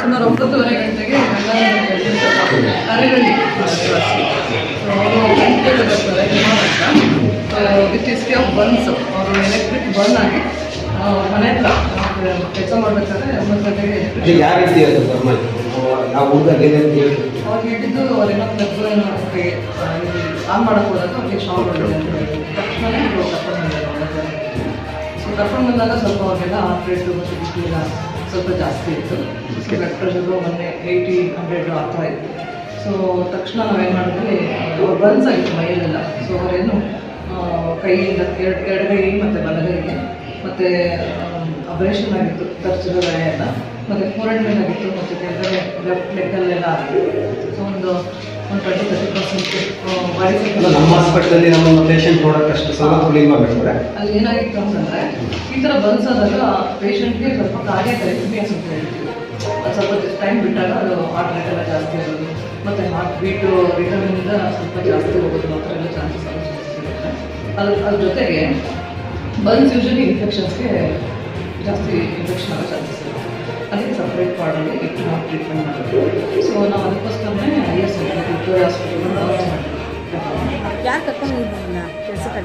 ಸುಮಾರು 9:30 ಗಂಟೆಗೆ ಅರೆಗಳ್ಳಿ ಅವರು ಗಂಟೆಗೆ ಬರ್ತಾರೆ ವಿತ್ ಹಿಸ್ಟ್ರಿ ಆಫ್ ಬರ್ನ್ಸ್. ಅವರು ಎಲೆಕ್ಟ್ರಿಕ್ ಬರ್ನ್ ಆಗಿ ಮನೆ ಹತ್ರ ಕೆಲಸ ಮಾಡಬೇಕಾದ್ರೆ 9 ಗಂಟೆಗೆ ಅವ್ರು ಹಿಡಿದು ಅವ್ರೇನೋ ಪ್ಲಗ್ ಆನ್ ಮಾಡೋಕ್ಕೆ ಹೋದಾಗ ಅವ್ರಿಗೆ ಶಾಕ್ ಹೊಡೆದಿದೆ ಅಂತ ಹೇಳಿದ್ರು. ತಕ್ಷಣ ಕರ್ಕೊಂಡು ಬಂದಾಗ ಸ್ವಲ್ಪ ಅವ್ರಿಗೆಲ್ಲ ಹಾರ್ಟ್ ರೇಟು ಮತ್ತು ಬಿಪಿ ಎಲ್ಲ ಸ್ವಲ್ಪ ಜಾಸ್ತಿ ಇತ್ತು. ಬ್ಲಡ್ ಪ್ರೆಷರು ಮೊನ್ನೆ 80-100 ಆ ಥರ ಇತ್ತು. ಸೊ ತಕ್ಷಣ ನಾವೇನು ಮಾಡಿದ್ವಿ, ಬರ್ನ್ಸ್ ಆಗಿತ್ತು ಮೈಯಲ್ಲೆಲ್ಲ. ಸೊ ಅವರೇನು ಕೈಯಿಂದ ಎಡಗೈ ಮತ್ತು ಬಲಗೈಗೆ ಮತ್ತು ಆಪರೇಷನ್ ಆಗಿತ್ತು, ತರ್ಚಿದ ಗಾಯ ಎಲ್ಲ, ಮತ್ತು ಫೋರೆಡ್ ಮೇಲೆ ಆಗಿತ್ತು, ಮತ್ತು ಕೆಳಗಡೆ ಲೆಫ್ಟ್ ಲೆಗ್ಗಲ್ಲೆಲ್ಲ ಆಗಿತ್ತು. ಸೊ ಒಂದು 20-30% ಬಾಡಿ ನಮ್ಮ ಹಾಸ್ಪಿಟಲಲ್ಲಿ ನಮ್ಮ ಪೇಷಂಟ್ ನೋಡೋಕ್ಕಷ್ಟು ಸೌಲಭ್ಯ ಅಲ್ಲಿ ಏನಾಗಿತ್ತು ಅಂತಂದರೆ, ಈ ಥರ ಬರ್ನ್ಸ್ ಆದಾಗ ಪೇಷಂಟ್ಗೆ ಸ್ವಲ್ಪ ಕಾರ್ಡಿಯಾಕ್ ಅರಿಥಮಿಯಾಸ್ ಅಂತ ಹೇಳ್ತೀವಿ. ಅದು ಸ್ವಲ್ಪ ಟೈಮ್ ಬಿಟ್ಟಾಗ ಅದು ಹಾರ್ಟ್ ರೇಟ್ ಎಲ್ಲ ಜಾಸ್ತಿ ಆಗೋದು, ಮತ್ತು ಹಾರ್ಟ್ ಬೀಟು ರಿಟರ್ನಿಂದ ಸ್ವಲ್ಪ ಜಾಸ್ತಿ ಹೋಗೋದು ಆ ಥರ ಎಲ್ಲ ಚಾನ್ಸಸ್ ಇರುತ್ತೆ. ಅದ್ರ ಜೊತೆಗೆ ಬರ್ನ್ಸ್ ಯೂಶಲಿ ಇನ್ಫೆಕ್ಷನ್ಸ್ಗೆ ಜಾಸ್ತಿ ಇನ್ಫೆಕ್ಷನ್ ಆಗೋ ಚಾನ್ಸಸ್ ಇರುತ್ತೆ. ಅದಕ್ಕೆ ಸಪ್ರೇಟ್ ವಾರ್ಡಲ್ಲಿ ಇಟ್ಟು ನಾವು ಟ್ರೀಟ್ಮೆಂಟ್ ಮಾಡೋದು. ಸೊ ನಾವು ಅದಕ್ಕೋಸ್ಕರನೇ IS ವಿಕ್ಟೋರಿಯಾ ಹಾಸ್ಪಿಟಲ್ ಮಾಡಿದ್ವಿ. ಯಾರು ಕರ್ಕೊಂಡು ಹೋಗಿಲ್ಲ ಕೆಲಸಕ್ಕೆ?